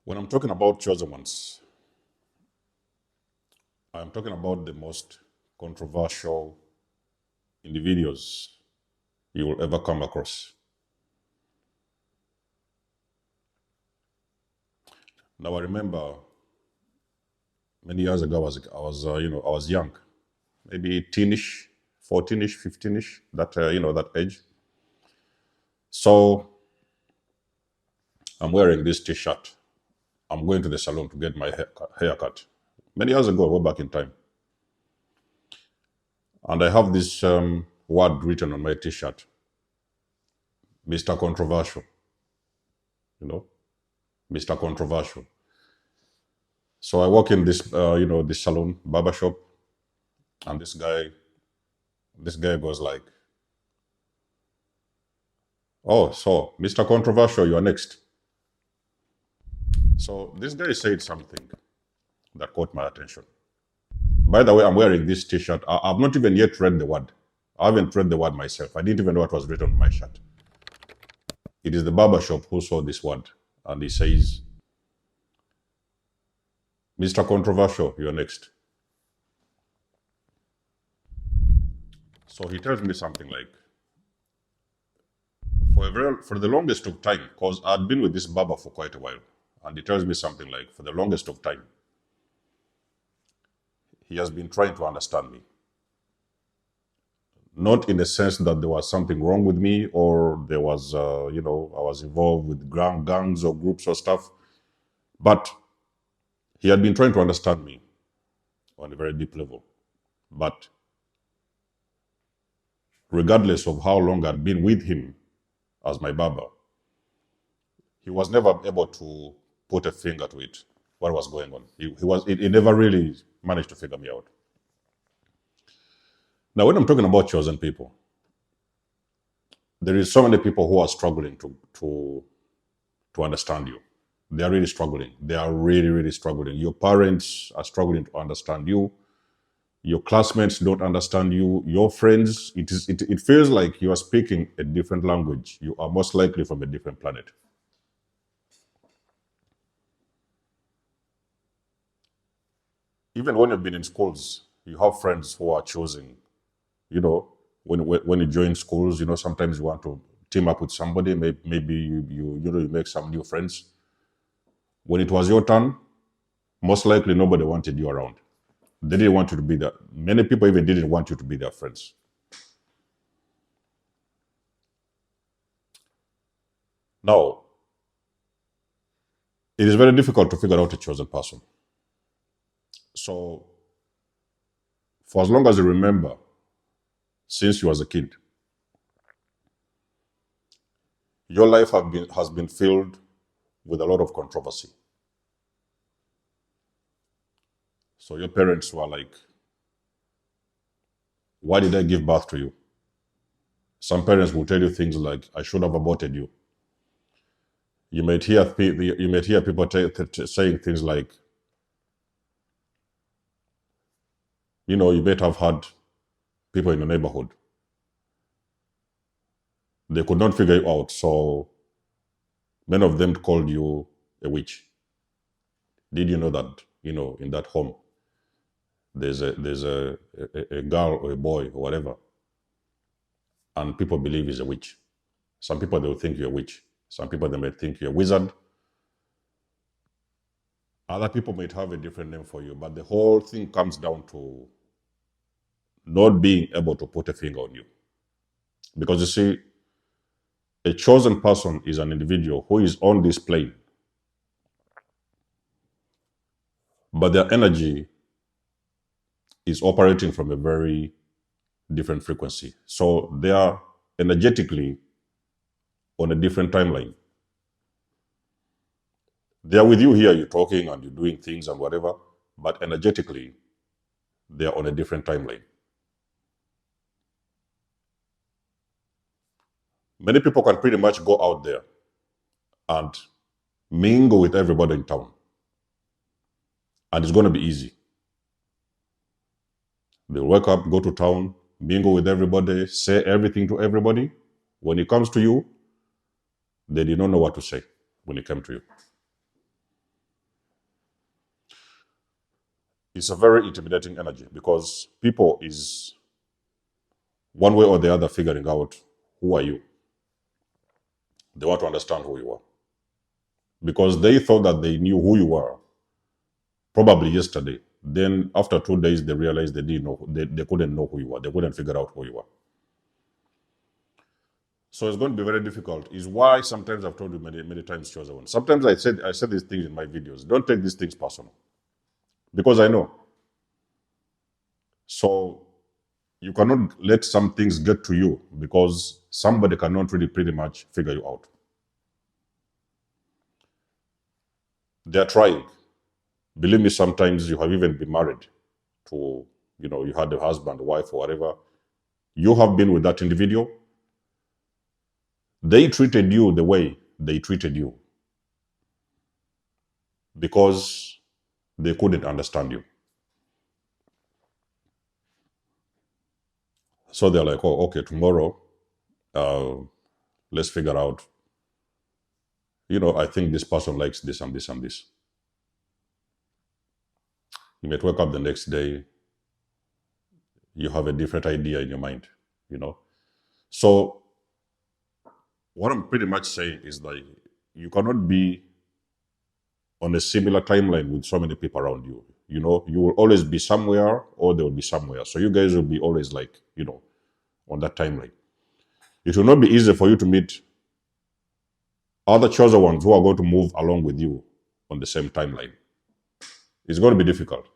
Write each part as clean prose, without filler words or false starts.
When I'm talking about chosen ones, I'm talking about the most controversial individuals you will ever come across. Now, I remember many years ago, I was young, maybe teenish, 14ish, 15ish, that age. So I'm wearing this T-shirt. I'm going to the salon to get my haircut. Many years ago, way back in time, and I have this word written on my T-shirt, Mr. Controversial. You know, Mr. Controversial. So I walk in this salon, barber shop, and this guy goes like, "Oh, so Mr. Controversial, you are next." So this guy said something that caught my attention. By the way, I'm wearing this T-shirt. I've not even yet read the word. I haven't read the word myself. I didn't even know what was written on my shirt. It is the barber shop who saw this word, and he says, "Mr. Controversial, you are next." So he tells me something like, for the longest of time, because I'd been with this barber for quite a while, and he tells me something like, for the longest of time, he has been trying to understand me. Not in the sense that there was something wrong with me or there was, I was involved with gangs or groups or stuff, but he had been trying to understand me on a very deep level. But regardless of how long I'd been with him as my barber, he was never able to put a finger to it, what was going on. He never really managed to figure me out. Now, when I'm talking about chosen people, there is so many people who are struggling to understand you. They are really struggling. They are really, really struggling. Your parents are struggling to understand you. Your classmates don't understand you. Your friends, it feels like you are speaking a different language. You are most likely from a different planet. Even when you've been in schools, you have friends who are choosing. You know, when you join schools, sometimes you want to team up with somebody. Maybe you make some new friends. When it was your turn, most likely nobody wanted you around. They didn't want you to be there. Many people even didn't want you to be their friends. Now, it is very difficult to figure out a chosen person. So, for as long as you remember, since you was a kid, your life has been filled with a lot of controversy. So your parents were like, "Why did I give birth to you?" Some parents will tell you things like, "I should have aborted you." You might hear people saying things like, "You might have had people in the neighborhood. They could not figure you out, so many of them called you a witch. Did you know that, in that home, there's a girl or a boy or whatever, and people believe he's a witch. Some people, they'll think you're a witch. Some people, they might think you're a wizard. Other people might have a different name for you, but the whole thing comes down to not being able to put a finger on you. Because you see, a chosen person is an individual who is on this plane, but their energy is operating from a very different frequency. So they are energetically on a different timeline. They are with you here, you're talking and you're doing things and whatever, but energetically, they are on a different timeline. Many people can pretty much go out there and mingle with everybody in town, and it's going to be easy. They'll wake up, go to town, mingle with everybody, say everything to everybody. When it comes to you, they did not know what to say when it came to you. It's a very intimidating energy because people is one way or the other figuring out who are you. They want to understand who you are because they thought that they knew who you were probably yesterday. Then after 2 days, they realized they didn't know. They couldn't know who you were. They couldn't figure out who you were. So it's going to be very difficult. Is why sometimes I've told you many times, chosen one. Sometimes I said these things in my videos. Don't take these things personal because I know. So you cannot let some things get to you because somebody cannot really pretty much figure you out. They're trying. Believe me, sometimes you have even been married to, you had a husband, wife, or whatever. You have been with that individual. They treated you the way they treated you because they couldn't understand you. So they're like, oh, okay, tomorrow, let's figure out, I think this person likes this and this and this. You might wake up the next day, you have a different idea in your mind, So what I'm pretty much saying is that you cannot be on a similar timeline with so many people around you. You will always be somewhere or they will be somewhere. So you guys will be always like, on that timeline. It will not be easy for you to meet other chosen ones who are going to move along with you on the same timeline. It's going to be difficult.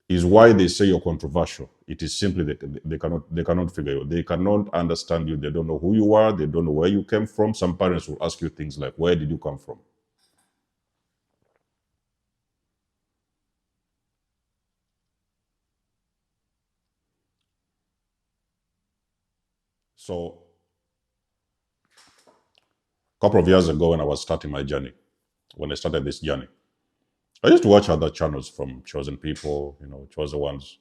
Is why they say you're controversial. It is simply they cannot figure you out. They cannot understand you. They don't know who you are. They don't know where you came from. Some parents will ask you things like, where did you come from? So a couple of years ago when I was starting my journey, when I started this journey, I used to watch other channels from chosen people, chosen ones.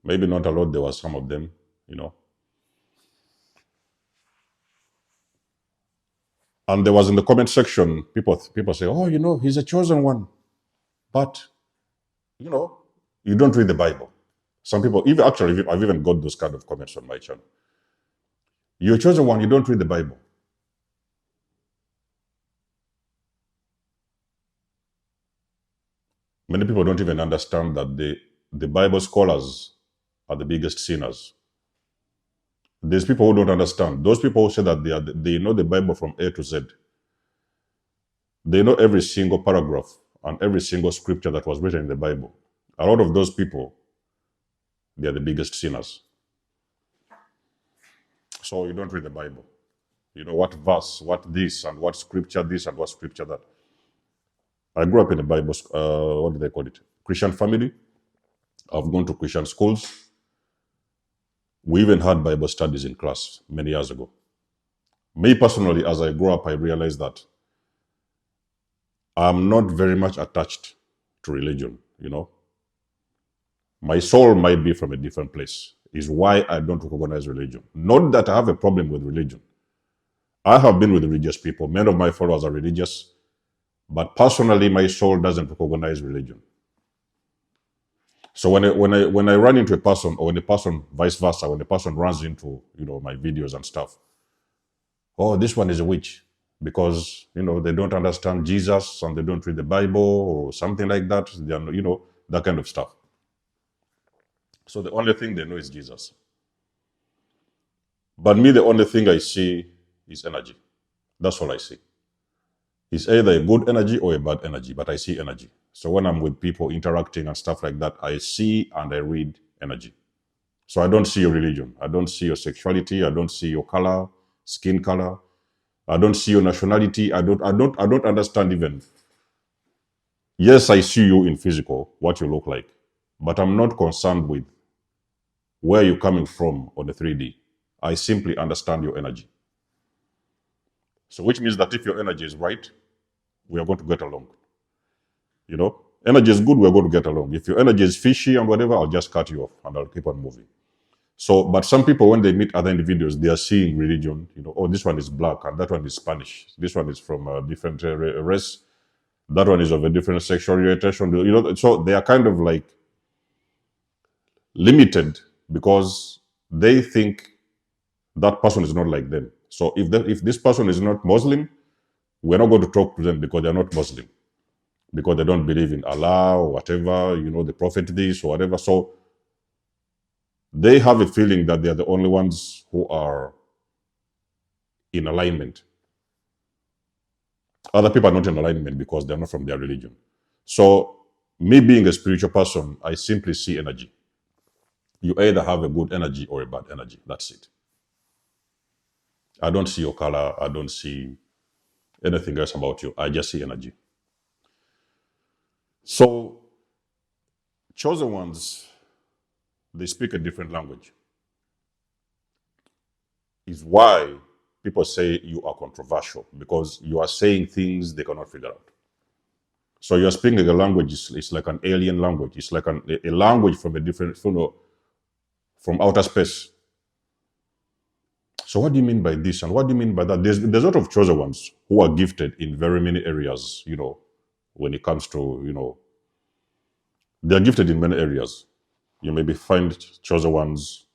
Maybe not a lot, there were some of them, And there was in the comment section, people say, oh, he's a chosen one. But, you don't read the Bible. Some people, I've even got those kind of comments on my channel. You're a chosen one, you don't read the Bible. Many people don't even understand that the Bible scholars are the biggest sinners. There's people who don't understand. Those people who say that they know the Bible from A to Z. They know every single paragraph and every single scripture that was written in the Bible. A lot of those people, they are the biggest sinners. So you don't read the Bible. What verse, what this, and what scripture this, and what scripture that. I grew up in a Bible, what do they call it? Christian family. I've gone to Christian schools. We even had Bible studies in class many years ago. Me personally, as I grew up, I realized that I'm not very much attached to religion, My soul might be from a different place, is why I don't recognize religion. Not that I have a problem with religion. I have been with religious people. Many of my followers are religious. But personally, my soul doesn't recognize religion. So when I run into a person, or when a person, vice versa, when a person runs into, my videos and stuff, oh, this one is a witch. Because, they don't understand Jesus and they don't read the Bible or something like that. They are, that kind of stuff. So the only thing they know is Jesus. But me, the only thing I see is energy. That's all I see. It's either a good energy or a bad energy, but I see energy. So when I'm with people interacting and stuff like that, I see and I read energy. So I don't see your religion. I don't see your sexuality. I don't see your color, skin color. I don't see your nationality. I don't understand even. Yes, I see you in physical, what you look like, but I'm not concerned with where you're coming from on the 3D. I simply understand your energy. So which means that if your energy is right, we are going to get along. Energy is good, we're going to get along. If your energy is fishy and whatever, I'll just cut you off and I'll keep on moving. So, but some people, when they meet other individuals, they are seeing religion, oh, this one is black and that one is Spanish. This one is from a different race. That one is of a different sexual orientation. So they are kind of like limited because they think that person is not like them. So if this person is not Muslim, we're not going to talk to them because they're not Muslim, because they don't believe in Allah or whatever, the Prophet this or whatever. So they have a feeling that they're the only ones who are in alignment. Other people are not in alignment because they're not from their religion. So me being a spiritual person, I simply see energy. You either have a good energy or a bad energy. That's it. I don't see your color. I don't see anything else about you. I just see energy. So chosen ones, they speak a different language. Is why people say you are controversial, because you are saying things they cannot figure out. So you're speaking a language, it's like an alien language. It's like a language from a different, from outer space. So what do you mean by this and what do you mean by that? There's a lot of chosen ones who are gifted in very many areas, when it comes to, they're gifted in many areas. You maybe find chosen ones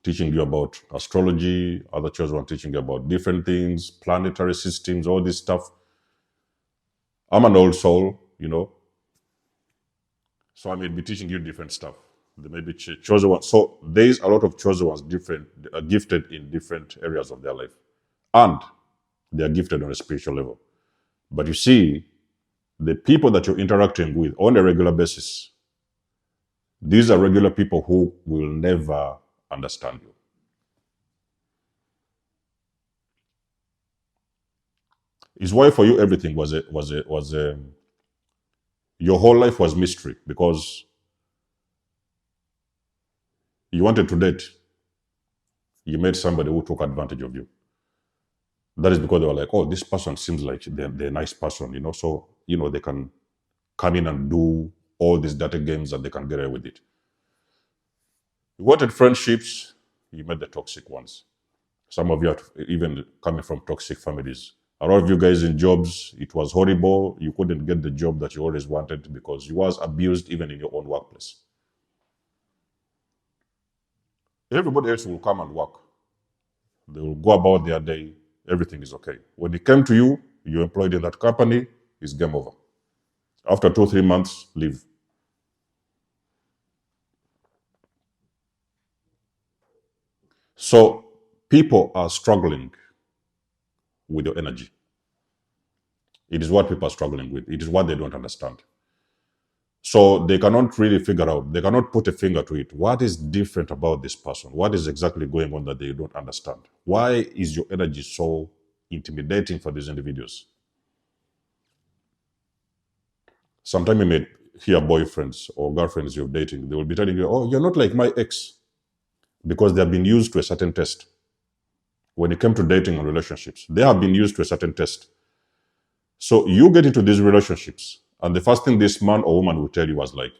teaching you about astrology, other chosen ones teaching you about different things, planetary systems, all this stuff. I'm an old soul, so I may be teaching you different stuff. There may be chosen ones. So there's a lot of chosen ones gifted in different areas of their life. And they are gifted on a spiritual level. But you see, the people that you're interacting with on a regular basis, these are regular people who will never understand you. It's why for you everything your whole life was mystery, because you wanted to date, you met somebody who took advantage of you. That is because they were like, oh, this person seems like they're a nice person, so they can come in and do all these dirty games and they can get away with it. You wanted friendships, you met the toxic ones. Some of you are even coming from toxic families. A lot of you guys in jobs, it was horrible. You couldn't get the job that you always wanted because you was abused even in your own workplace. Everybody else will come and work. They will go about their day. Everything is okay. When it came to you, you're employed in that company, it's game over. After 2-3 months, leave. So people are struggling with your energy. It is what people are struggling with. It is what they don't understand. So they cannot really figure out, they cannot put a finger to it. What is different about this person? What is exactly going on that they don't understand? Why is your energy so intimidating for these individuals? Sometimes you may hear boyfriends or girlfriends you're dating, they will be telling you, oh, you're not like my ex, because they have been used to a certain test. When it came to dating and relationships, they have been used to a certain test. So you get into these relationships, and the first thing this man or woman will tell you was like,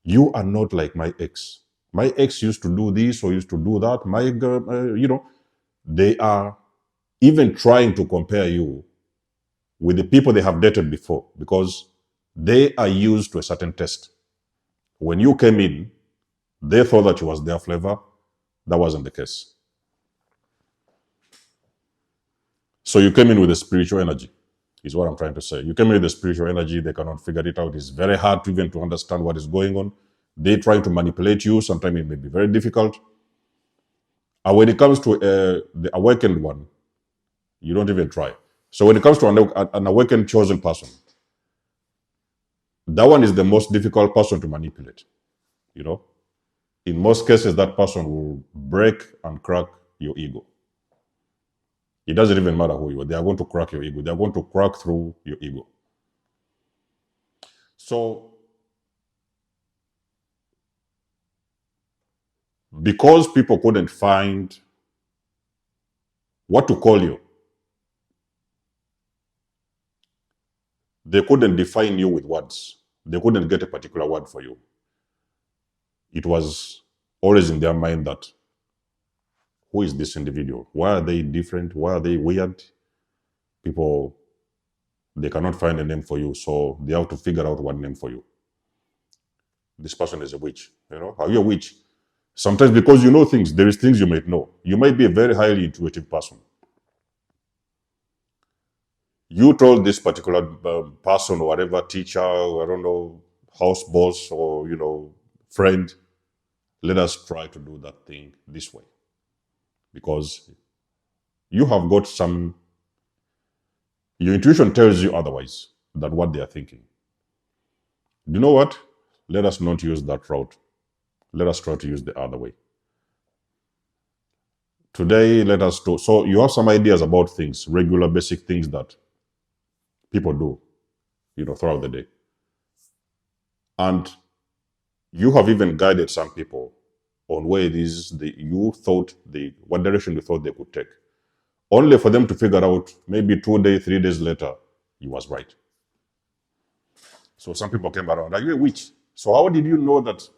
you are not like my ex. My ex used to do this or used to do that. My girl, they are even trying to compare you with the people they have dated before, because they are used to a certain test. When you came in, they thought that you was their flavor. That wasn't the case. So you came in with a spiritual energy, is what I'm trying to say. You came in with a spiritual energy, they cannot figure it out. It's very hard to even to understand what is going on. They trying to manipulate you. Sometimes it may be very difficult. And when it comes to the awakened one, you don't even try. So when it comes to an awakened chosen person, that one is the most difficult person to manipulate. In most cases, that person will break and crack your ego. It doesn't even matter who you are. They are going to crack your ego. They are going to crack through your ego. So, because people couldn't find what to call you, they couldn't define you with words. They couldn't get a particular word for you. It was always in their mind that, who is this individual? Why are they different? Why are they weird? People They cannot find a name for you, so they have to figure out one name for you. This person is a witch. Are you a witch? Sometimes because you know things, there is things you might know. You might be a very highly intuitive person. You told this particular person or whatever, teacher, or I don't know, house boss or, friend, let us try to do that thing this way. Because you have got your intuition tells you otherwise than what they are thinking. You know what? Let us not use that route. Let us try to use the other way. Today, let us do. So you have some ideas about things, regular basic things that people do, throughout the day. And you have even guided some people on where it is what direction you thought they could take. Only for them to figure out maybe 2 days, 3 days later, you was right. So some people came around, are you a witch? So how did you know that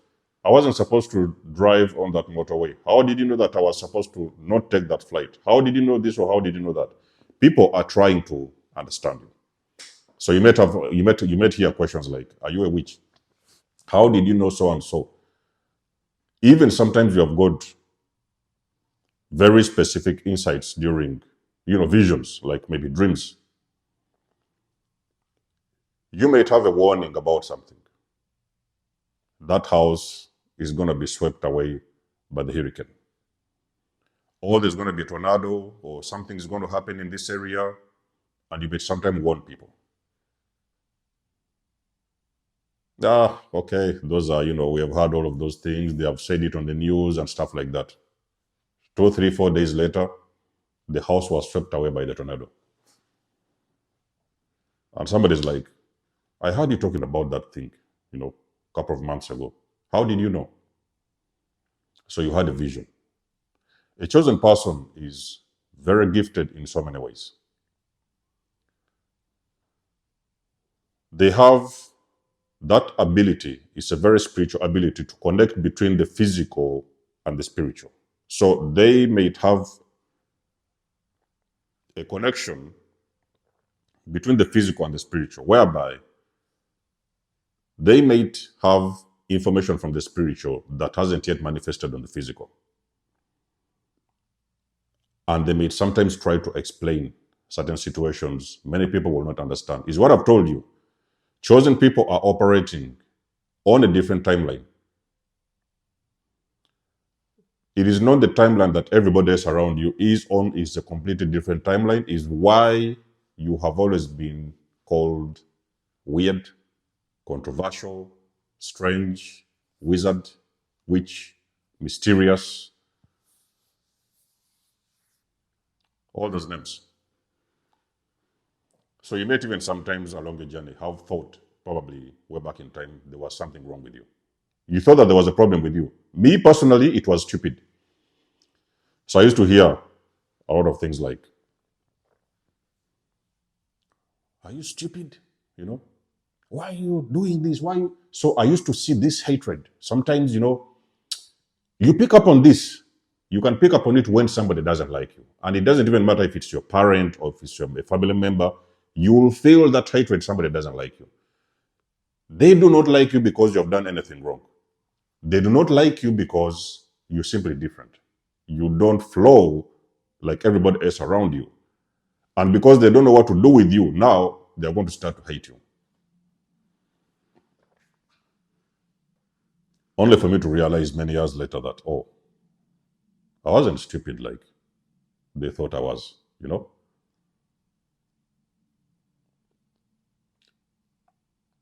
I wasn't supposed to drive on that motorway? How did you know that I was supposed to not take that flight? How did you know this or how did you know that? People are trying to understand you. So you might hear questions like, are you a witch? How did you know so and so? Even sometimes you have got very specific insights during, visions, like maybe dreams. You might have a warning about something. That house is going to be swept away by the hurricane. Or there's going to be a tornado, or something is going to happen in this area, and you may sometimes warn people. Okay, those are, we have heard all of those things. They have said it on the news and stuff like that. 2, 3, 4 days later, the house was swept away by the tornado. And somebody's like, I heard you talking about that thing, a couple of months ago. How did you know? So you had a vision. A chosen person is very gifted in so many ways. They have that ability, is a very spiritual ability to connect between the physical and the spiritual. So they may have a connection between the physical and the spiritual, whereby they might have information from the spiritual that hasn't yet manifested on the physical. And they may sometimes try to explain certain situations many people will not understand. Is what I've told you. Chosen people are operating on a different timeline. It is not the timeline that everybody else around you is on. Is a completely different timeline. Is why you have always been called weird, controversial, strange, wizard, witch, mysterious, all those names. So you might even sometimes along the journey have thought, probably way back in time, there was something wrong with you. You thought that there was a problem with you. Me personally, it was stupid. So I used to hear a lot of things like, are you stupid? Why are you doing this? Why you? So I used to see this hatred. Sometimes, you pick up on this. You can pick up on it when somebody doesn't like you. And it doesn't even matter if it's your parent or if it's a family member. You will feel that hatred somebody doesn't like you. They do not like you because you have done anything wrong. They do not like you because you're simply different. You don't flow like everybody else around you. And because they don't know what to do with you, now they're going to start to hate you. Only for me to realize many years later that, I wasn't stupid like they thought I was,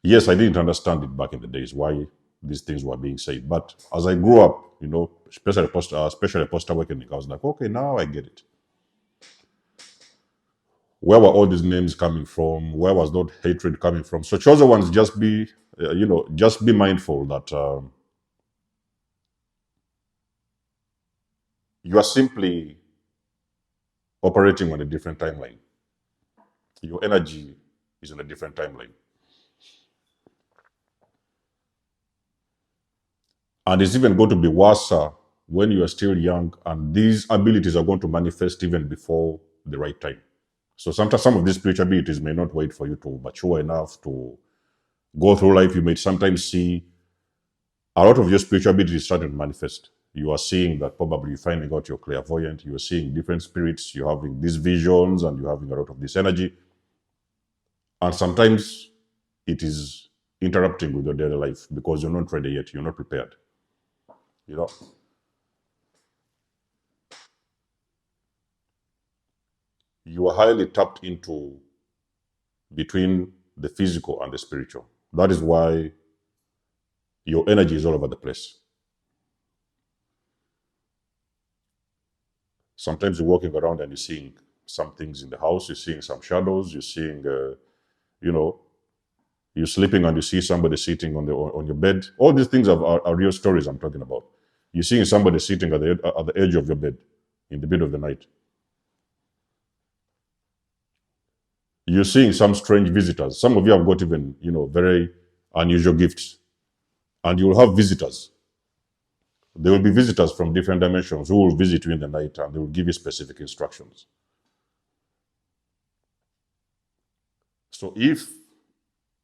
Yes, I didn't understand it back in the days, why these things were being said. But as I grew up, especially post awakening, I was like, okay, now I get it. Where were all these names coming from? Where was that hatred coming from? So chosen ones, just be mindful that you are simply operating on a different timeline. Your energy is on a different timeline. And it's even going to be worse when you are still young, and these abilities are going to manifest even before the right time. So sometimes some of these spiritual abilities may not wait for you to mature enough to go through life. You may sometimes see a lot of your spiritual abilities starting to manifest. You are seeing that probably you're finding out you're clairvoyant, you're seeing different spirits, you're having these visions, and you're having a lot of this energy. And sometimes it is interrupting with your daily life because you're not ready yet, you're not prepared. You know? You are highly tapped into between the physical and the spiritual. That is why your energy is all over the place. Sometimes you're walking around and you're seeing some things in the house, you're seeing some shadows, you're seeing, you're sleeping and you see somebody sitting on your bed. All these things are real stories I'm talking about. You're seeing somebody sitting at the edge of your bed in the middle of the night. You're seeing some strange visitors. Some of you have got even, very unusual gifts. And you will have visitors. There will be visitors from different dimensions who will visit you in the night and they will give you specific instructions. So if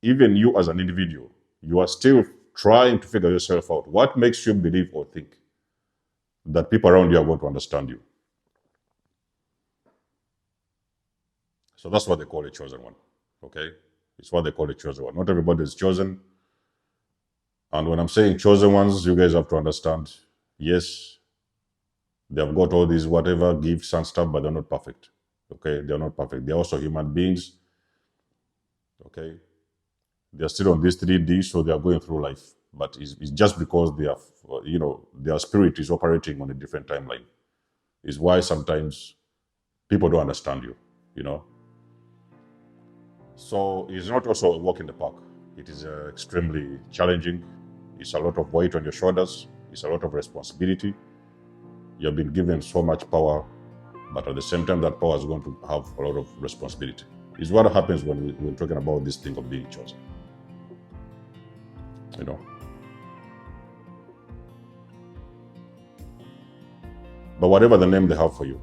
even you as an individual, you are still trying to figure yourself out, what makes you believe or think that people around you are going to understand you? So that's what they call a chosen one. Okay? It's what they call a chosen one. Not everybody is chosen. And when I'm saying chosen ones, you guys have to understand, yes, they have got all these whatever gifts and stuff, but they're not perfect. Okay? They're not perfect. They're also human beings. Okay? They're still on this 3D, so they are going through life. But it's just because they have, their spirit is operating on a different timeline. Is why sometimes people don't understand you, So it's not also a walk in the park. It is extremely challenging. It's a lot of weight on your shoulders. It's a lot of responsibility. You have been given so much power, but at the same time, that power is going to have a lot of responsibility. It's what happens when we're talking about this thing of being chosen. But whatever the name they have for you,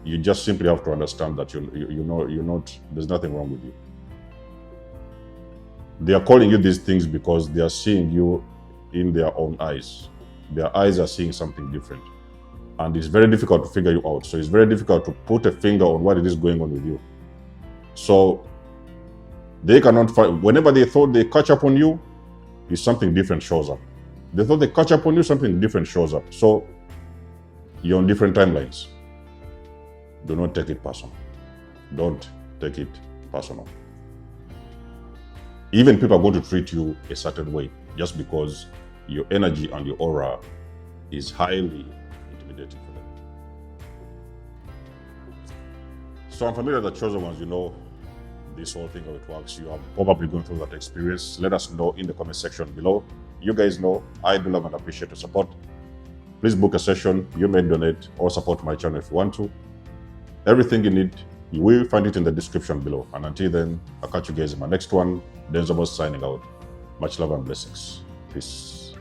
you just simply have to understand that you're not. There's nothing wrong with you. They are calling you these things because they are seeing you in their own eyes. Their eyes are seeing something different. And it's very difficult to figure you out. So it's very difficult to put a finger on what it is going on with you. So they cannot find, whenever they thought they catch up on you, is something different shows up. They thought they catch up on you, something different shows up. So you're on different timelines. Do not take it personal. Don't take it personal. Even people are going to treat you a certain way just because your energy and your aura is highly intimidating for them. So I'm familiar with the chosen ones, this whole thing, how it works. You are probably going through that experience. Let us know in the comment section below. You guys know I do love and appreciate your support. Please book a session. You may donate or support my channel if you want to. Everything you need, you will find it in the description below. And until then, I'll catch you guys in my next one. Denzabos signing out. Much love and blessings. Peace.